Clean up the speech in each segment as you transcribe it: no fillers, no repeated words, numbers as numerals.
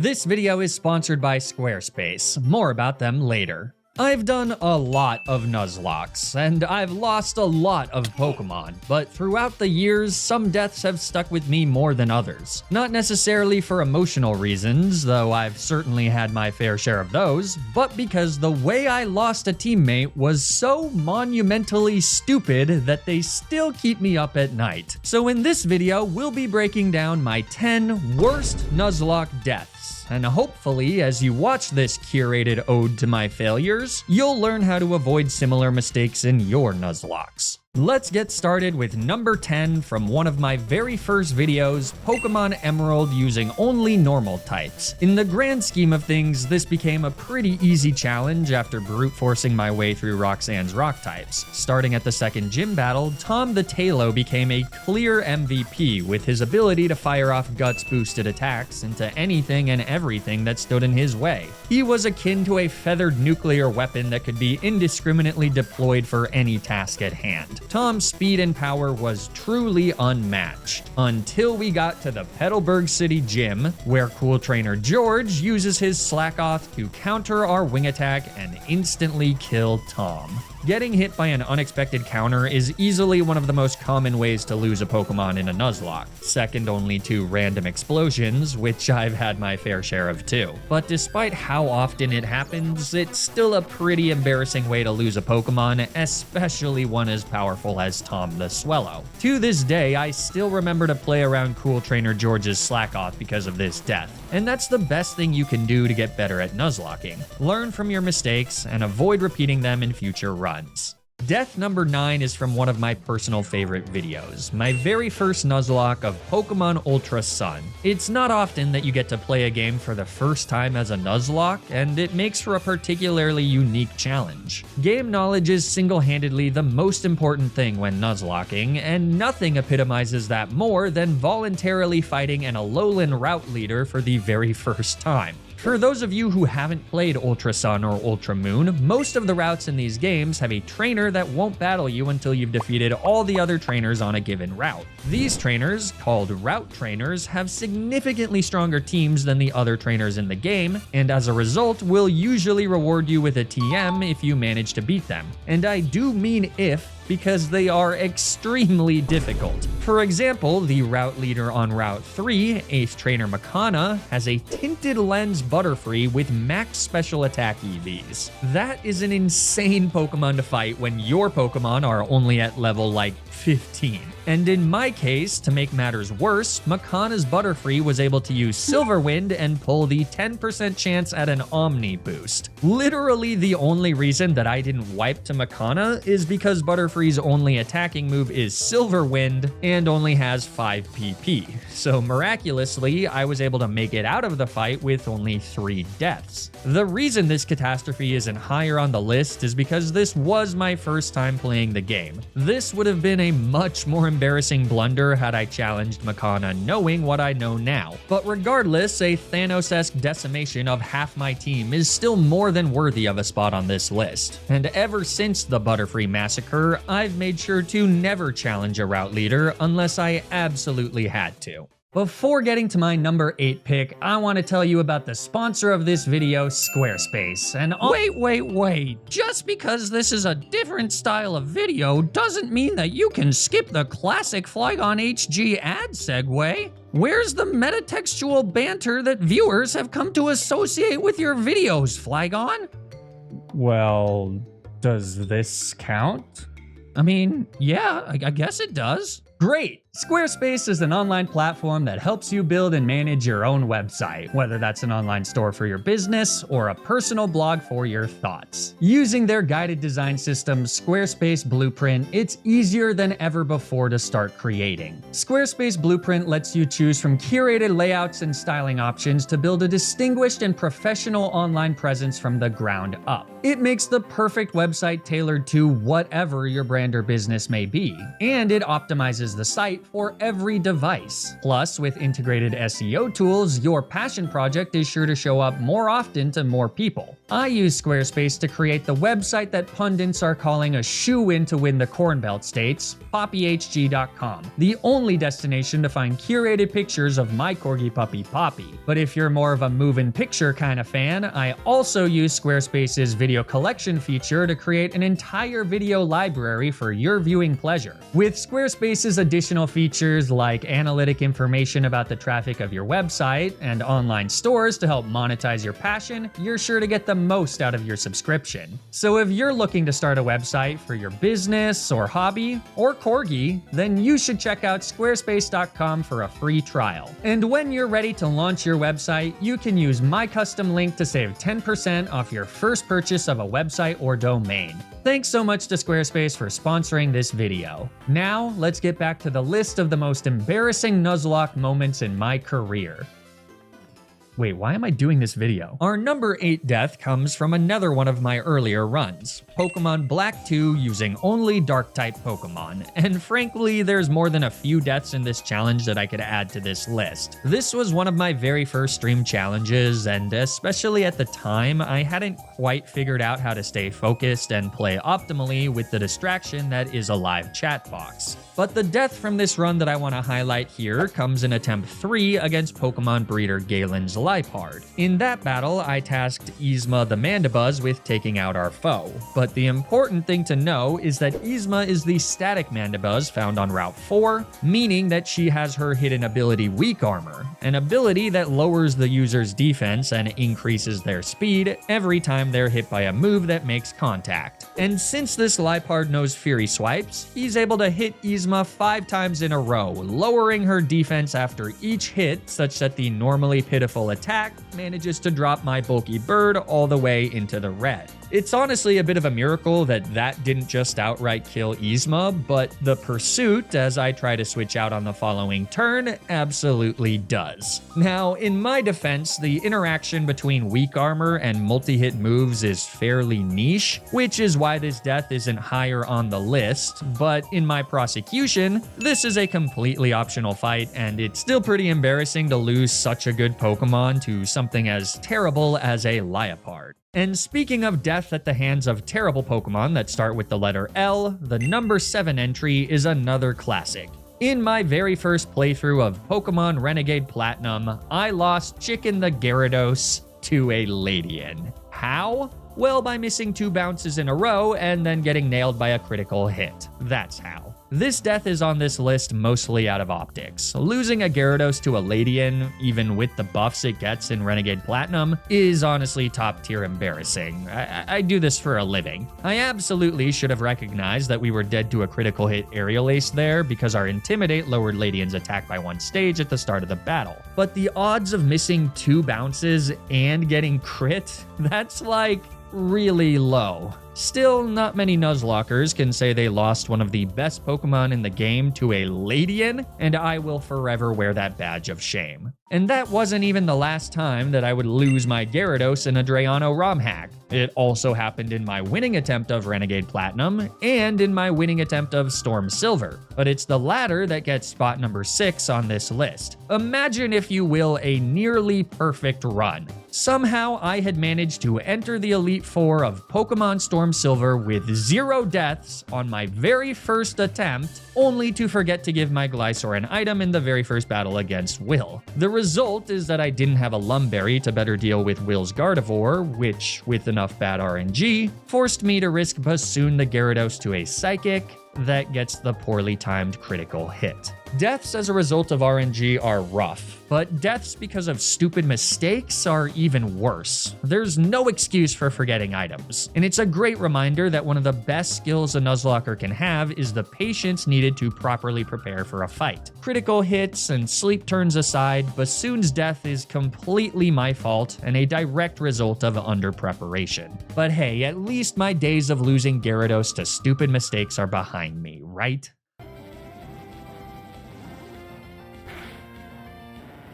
This video is sponsored by Squarespace. More about them later. I've done a lot of Nuzlocks, and I've lost a lot of Pokemon, but throughout the years, some deaths have stuck with me more than others. Not necessarily for emotional reasons, though I've certainly had my fair share of those, but because the way I lost a teammate was so monumentally stupid that they still keep me up at night. So in this video, we'll be breaking down my 10 worst Nuzlocke deaths. And hopefully, as you watch this curated ode to my failures, you'll learn how to avoid similar mistakes in your Nuzlocks. Let's get started with number 10 from one of my very first videos, Pokemon Emerald using only normal types. In the grand scheme of things, this became a pretty easy challenge after brute forcing my way through Roxanne's rock types. Starting at the second gym battle, Tom the Tailo became a clear MVP with his ability to fire off guts boosted attacks into anything and everything that stood in his way. He was akin to a feathered nuclear weapon that could be indiscriminately deployed for any task at hand. Tom's speed and power was truly unmatched, until we got to the Petalburg City Gym, where cool trainer George uses his Slackoth to counter our wing attack and instantly kill Tom. Getting hit by an unexpected counter is easily one of the most common ways to lose a Pokemon in a Nuzlocke, second only to random explosions, which I've had my fair share of too. But despite how often it happens, it's still a pretty embarrassing way to lose a Pokemon, especially one as powerful as Tom the Swellow. To this day, I still remember to play around cool trainer George's Slackoth because of this death, and that's the best thing you can do to get better at Nuzlocking. Learn from your mistakes and avoid repeating them in future runs. Death number 9 is from one of my personal favorite videos, my very first Nuzlocke of Pokemon Ultra Sun. It's not often that you get to play a game for the first time as a Nuzlocke, and it makes for a particularly unique challenge. Game knowledge is single-handedly the most important thing when Nuzlocking, and nothing epitomizes that more than voluntarily fighting an Alolan route leader for the very first time. For those of you who haven't played Ultra Sun or Ultra Moon, most of the routes in these games have a trainer that won't battle you until you've defeated all the other trainers on a given route. These trainers, called route trainers, have significantly stronger teams than the other trainers in the game, and as a result will usually reward you with a TM if you manage to beat them. And I do mean if, because they are extremely difficult. For example, the route leader on Route 3, Ace Trainer Makana, has a Tinted Lens Butterfree with max special attack EVs. That is an insane Pokemon to fight when your Pokemon are only at level like 15. And in my case, to make matters worse, Makana's Butterfree was able to use Silver Wind and pull the 10% chance at an Omni boost. Literally the only reason that I didn't wipe to Makana is because Butterfree's only attacking move is Silver Wind and only has 5 PP. So miraculously, I was able to make it out of the fight with only 3 deaths. The reason this catastrophe isn't higher on the list is because this was my first time playing the game. This would have been a much more embarrassing blunder had I challenged Makana knowing what I know now. But regardless, a Thanos-esque decimation of half my team is still more than worthy of a spot on this list. And ever since the Butterfree massacre, I've made sure to never challenge a route leader unless I absolutely had to. Before getting to my number 8 pick, I want to tell you about the sponsor of this video, Squarespace. And wait. Just because this is a different style of video doesn't mean that you can skip the classic Flygon HG ad segue. Where's the metatextual banter that viewers have come to associate with your videos, Flygon? Well, does this count? I mean, yeah, I guess it does. Great! Squarespace is an online platform that helps you build and manage your own website, whether that's an online store for your business or a personal blog for your thoughts. Using their guided design system, Squarespace Blueprint, it's easier than ever before to start creating. Squarespace Blueprint lets you choose from curated layouts and styling options to build a distinguished and professional online presence from the ground up. It makes the perfect website tailored to whatever your brand or business may be, and it optimizes the site for every device. Plus, with integrated SEO tools, your passion project is sure to show up more often to more people. I use Squarespace to create the website that pundits are calling a shoe-in to win the Corn Belt states, poppyhg.com, the only destination to find curated pictures of my corgi puppy Poppy. But if you're more of a move-in picture kind of fan, I also use Squarespace's video collection feature to create an entire video library for your viewing pleasure. With Squarespace's additional features like analytic information about the traffic of your website and online stores to help monetize your passion, you're sure to get the most out of your subscription. So if you're looking to start a website for your business or hobby or corgi, then you should check out squarespace.com for a free trial. And when you're ready to launch your website, you can use my custom link to save 10% off your first purchase of a website or domain. Thanks so much to Squarespace for sponsoring this video. Now, let's get back to the list of the most embarrassing Nuzlocke moments in my career. Wait, why am I doing this video? Our number 8 death comes from another one of my earlier runs, Pokemon Black 2 using only Dark-type Pokemon, and frankly, there's more than a few deaths in this challenge that I could add to this list. This was one of my very first stream challenges, and especially at the time, I hadn't quite figured out how to stay focused and play optimally with the distraction that is a live chat box. But the death from this run that I want to highlight here comes in attempt 3 against Pokemon breeder Galen's Liepard. In that battle, I tasked Yzma the Mandibuzz with taking out our foe. But the important thing to know is that Yzma is the static Mandibuzz found on Route 4, meaning that she has her hidden ability Weak Armor, an ability that lowers the user's defense and increases their speed every time they're hit by a move that makes contact. And since this Liepard knows Fury Swipes, he's able to hit Yzma 5 times in a row, lowering her defense after each hit such that the normally pitiful attack manages to drop my bulky bird all the way into the red. It's honestly a bit of a miracle that didn't just outright kill Yzma, but the pursuit, as I try to switch out on the following turn, absolutely does. Now, in my defense, the interaction between weak armor and multi-hit moves is fairly niche, which is why this death isn't higher on the list, but in my prosecution, this is a completely optional fight, and it's still pretty embarrassing to lose such a good Pokemon to something as terrible as a Liepard. And speaking of death at the hands of terrible Pokemon that start with the letter L, the number 7 entry is another classic. In my very first playthrough of Pokemon Renegade Platinum, I lost Chicken the Gyarados to a Ladian. How? Well, by missing 2 bounces in a row and then getting nailed by a critical hit. That's how. This death is on this list mostly out of optics. Losing a Gyarados to a Ladian, even with the buffs it gets in Renegade Platinum, is honestly top tier embarrassing. I do this for a living. I absolutely should have recognized that we were dead to a critical hit Aerial Ace there because our Intimidate lowered Ladian's attack by 1 stage at the start of the battle. But the odds of missing 2 bounces and getting crit, that's like really low. Still, not many Nuzlockers can say they lost one of the best Pokemon in the game to a Ladian, and I will forever wear that badge of shame. And that wasn't even the last time that I would lose my Gyarados in a Drayano ROM hack. It also happened in my winning attempt of Renegade Platinum, and in my winning attempt of Storm Silver. But it's the latter that gets spot number 6 on this list. Imagine, if you will, a nearly perfect run. Somehow I had managed to enter the Elite Four of Pokemon Storm Silver with 0 deaths on my very first attempt, only to forget to give my Glysaur an item in the very first battle against Will. The result is that I didn't have a Lumberry to better deal with Will's Gardevoir, which, with enough bad RNG, forced me to risk Bassoon the Gyarados to a Psychic that gets the poorly timed critical hit. Deaths as a result of RNG are rough, but deaths because of stupid mistakes are even worse. There's no excuse for forgetting items, and it's a great reminder that one of the best skills a Nuzlocker can have is the patience needed to properly prepare for a fight. Critical hits and sleep turns aside, Bassoon's death is completely my fault and a direct result of under-preparation. But hey, at least my days of losing Gyarados to stupid mistakes are behind me, right?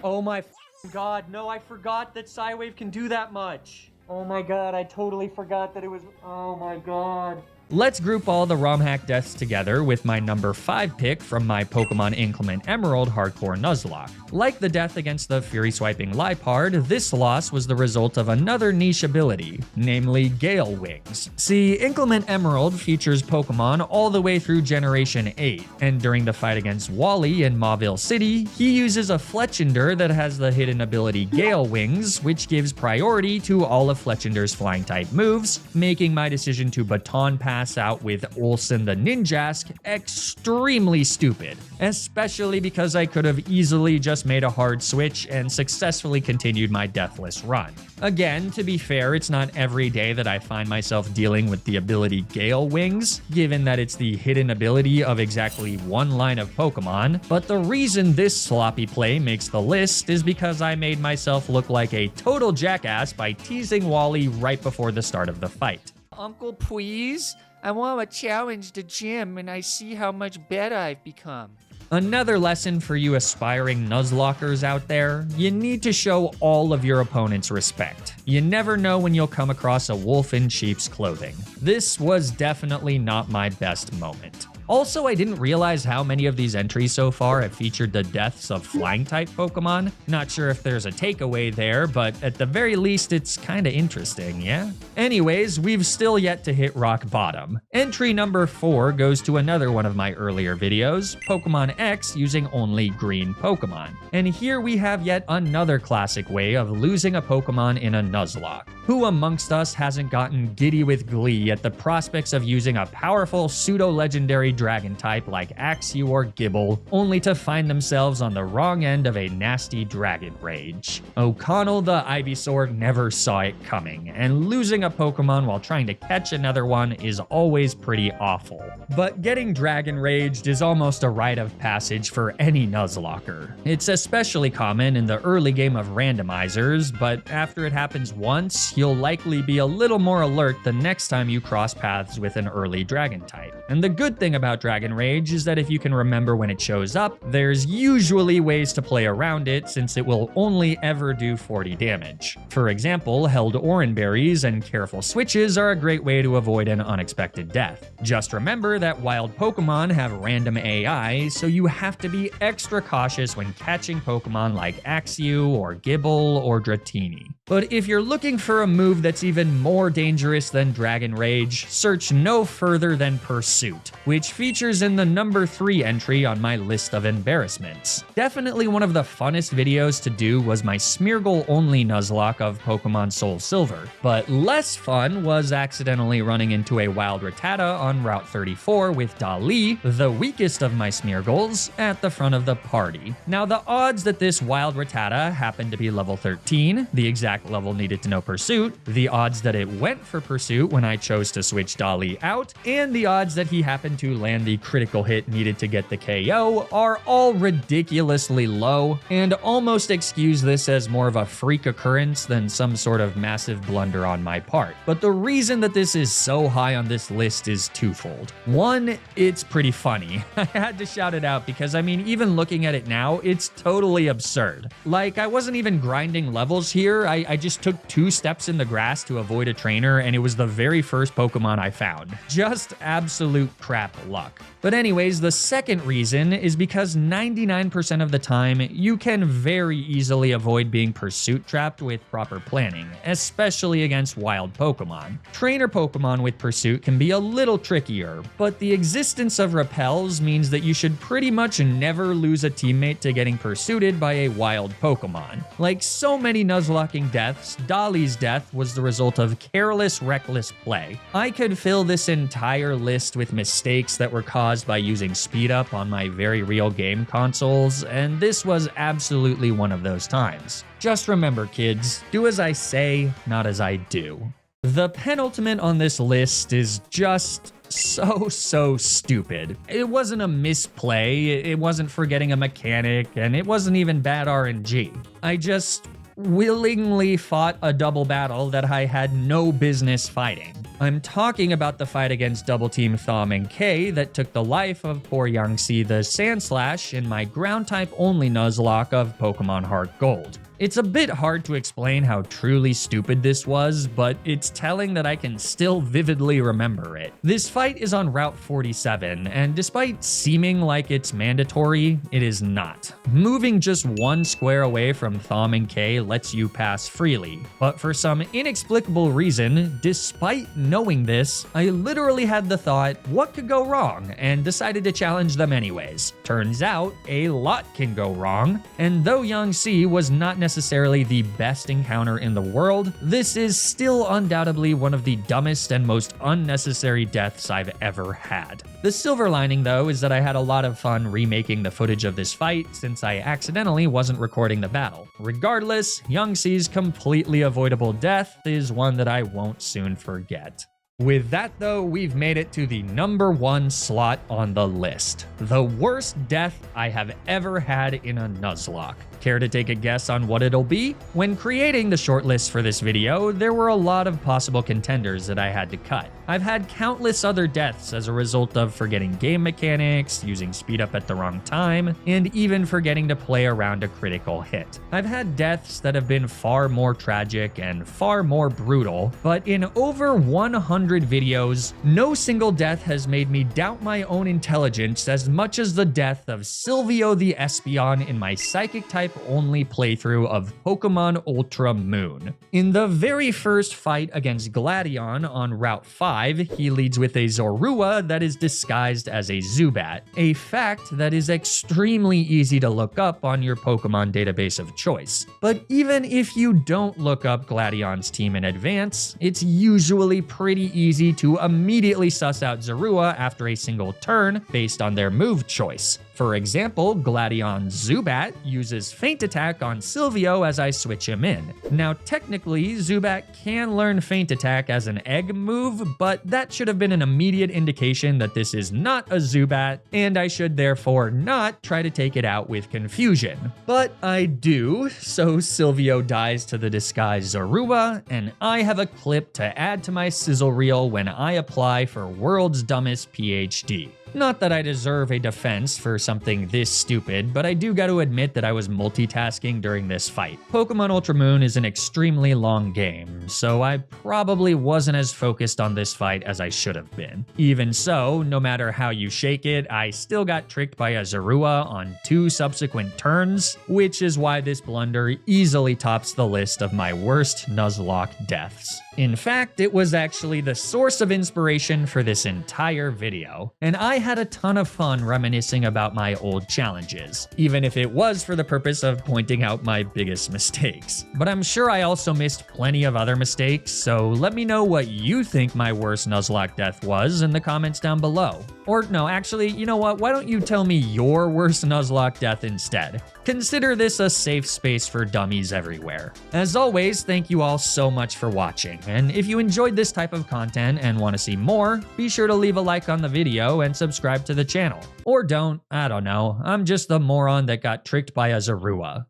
Oh my god, no, I forgot that Psywave can do that much. Oh my god, I totally forgot that it was... Oh my god. Let's group all the ROM hack deaths together with my number 5 pick from my Pokemon Inclement Emerald Hardcore Nuzlocke. Like the death against the Fury Swiping Liepard, this loss was the result of another niche ability, namely Gale Wings. See, Inclement Emerald features Pokemon all the way through Generation 8, and during the fight against Wally in Mauville City, he uses a Fletchinder that has the hidden ability Gale Wings, which gives priority to all of Fletchinder's flying type moves, making my decision to baton pass out with Olsen the Ninjask extremely stupid, especially because I could have easily just made a hard switch and successfully continued my deathless run. Again, to be fair, it's not every day that I find myself dealing with the ability Gale Wings, given that it's the hidden ability of exactly one line of Pokemon, but the reason this sloppy play makes the list is because I made myself look like a total jackass by teasing Wally right before the start of the fight. Uncle, please? I want to challenge the gym and I see how much better I've become. Another lesson for you aspiring Nuzlockers out there, you need to show all of your opponents respect. You never know when you'll come across a wolf in sheep's clothing. This was definitely not my best moment. Also, I didn't realize how many of these entries so far have featured the deaths of flying-type Pokemon. Not sure if there's a takeaway there, but at the very least, it's kinda interesting, yeah? Anyways, we've still yet to hit rock bottom. Entry number 4 goes to another one of my earlier videos, Pokemon X using only green Pokemon. And here we have yet another classic way of losing a Pokemon in a Nuzlocke. Who amongst us hasn't gotten giddy with glee at the prospects of using a powerful pseudo-legendary dragon type like Axew or Gibble, only to find themselves on the wrong end of a nasty dragon rage? O'Connell the Ivysaur never saw it coming, and losing a Pokemon while trying to catch another one is always pretty awful. But getting dragon raged is almost a rite of passage for any Nuzlocker. It's especially common in the early game of randomizers, but after it happens once, you'll likely be a little more alert the next time you cross paths with an early dragon type. And the good thing about Dragon Rage is that if you can remember when it shows up, there's usually ways to play around it since it will only ever do 40 damage. For example, held Oranberries and careful switches are a great way to avoid an unexpected death. Just remember that wild Pokemon have random AI, so you have to be extra cautious when catching Pokemon like Axew or Gibble or Dratini. But if you're looking for a move that's even more dangerous than Dragon Rage, search no further than Pursuit, which features in the number 3 entry on my list of embarrassments. Definitely one of the funnest videos to do was my Smeargle-only Nuzlocke of Pokemon Soul Silver, but less fun was accidentally running into a wild Rattata on Route 34 with Dali, the weakest of my Smeargles, at the front of the party. Now the odds that this wild Rattata happened to be level 13, the exact level needed to know Pursuit, the odds that it went for Pursuit when I chose to switch Dali out, and the odds that he happened to land the critical hit needed to get the KO are all ridiculously low, and almost excuse this as more of a freak occurrence than some sort of massive blunder on my part. But the reason that this is so high on this list is twofold. One, it's pretty funny. I had to shout it out because, I mean, even looking at it now, it's totally absurd. Like, I wasn't even grinding levels here, I just took 2 steps in the grass to avoid a trainer, and it was the very first Pokemon I found. Just absolute crap luck. But anyways, the second reason is because 99% of the time, you can very easily avoid being pursuit trapped with proper planning, especially against wild Pokemon. Trainer Pokemon with pursuit can be a little trickier, but the existence of repels means that you should pretty much never lose a teammate to getting pursuited by a wild Pokemon. Like so many Nuzlocking deaths, Dali's death was the result of careless, reckless play. I could fill this entire list with mistakes that were caused by using speed up on my very real game consoles, and this was absolutely one of those times. Just remember, kids, do as I say, not as I do. The penultimate on this list is just so stupid. It wasn't a misplay, it wasn't forgetting a mechanic, and it wasn't even bad RNG. I just willingly fought a double battle that I had no business fighting. I'm talking about the fight against Double Team Thom and K that took the life of poor Yangtze the Sandslash in my ground type only Nuzlocke of Pokemon Heart Gold. It's a bit hard to explain how truly stupid this was, but it's telling that I can still vividly remember it. This fight is on Route 47, and despite seeming like it's mandatory, it is not. Moving just one square away from Thom and Kay lets you pass freely, but for some inexplicable reason, despite knowing this, I literally had the thought, what could go wrong, and decided to challenge them anyways. Turns out, a lot can go wrong, and though Young C was not necessarily the best encounter in the world, this is still undoubtedly one of the dumbest and most unnecessary deaths I've ever had. The silver lining though is that I had a lot of fun remaking the footage of this fight since I accidentally wasn't recording the battle. Regardless, Young C's completely avoidable death is one that I won't soon forget. With that though, we've made it to the #1 slot on the list. The worst death I have ever had in a Nuzlocke. Care to take a guess on what it'll be? When creating the shortlist for this video, there were a lot of possible contenders that I had to cut. I've had countless other deaths as a result of forgetting game mechanics, using speed up at the wrong time, and even forgetting to play around a critical hit. I've had deaths that have been far more tragic and far more brutal, but in over 100 videos, no single death has made me doubt my own intelligence as much as the death of Silvio the Espeon in my Psychic type only playthrough of Pokemon Ultra Moon. In the very first fight against Gladion on Route 5, he leads with a Zorua that is disguised as a Zubat, a fact that is extremely easy to look up on your Pokemon database of choice. But even if you don't look up Gladion's team in advance, it's usually pretty easy to immediately suss out Zorua after a single turn based on their move choice. For example, Gladion's Zubat uses Feint Attack on Silvio as I switch him in. Now technically, Zubat can learn Feint Attack as an egg move, but that should have been an immediate indication that this is not a Zubat, and I should therefore not try to take it out with confusion. But I do, so Silvio dies to the disguised Zorua, and I have a clip to add to my sizzle reel when I apply for World's Dumbest PhD. Not that I deserve a defense for something this stupid, but I do gotta admit that I was multitasking during this fight. Pokemon Ultra Moon is an extremely long game, so I probably wasn't as focused on this fight as I should have been. Even so, no matter how you shake it, I still got tricked by a Zorua on 2 subsequent turns, which is why this blunder easily tops the list of my worst Nuzlocke deaths. In fact, it was actually the source of inspiration for this entire video, and I had a ton of fun reminiscing about my old challenges, even if it was for the purpose of pointing out my biggest mistakes. But I'm sure I also missed plenty of other mistakes, so let me know what you think my worst Nuzlocke death was in the comments down below. Or no, actually, you know what? Why don't you tell me your worst Nuzlocke death instead? Consider this a safe space for dummies everywhere. As always, thank you all so much for watching, and if you enjoyed this type of content and want to see more, be sure to leave a like on the video and subscribe to the channel. Or don't, I don't know, I'm just the moron that got tricked by a Zorua.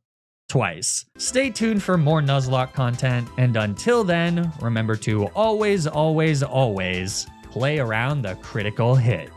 Twice. Stay tuned for more Nuzlocke content, and until then, remember to always, always, always play around the critical hit.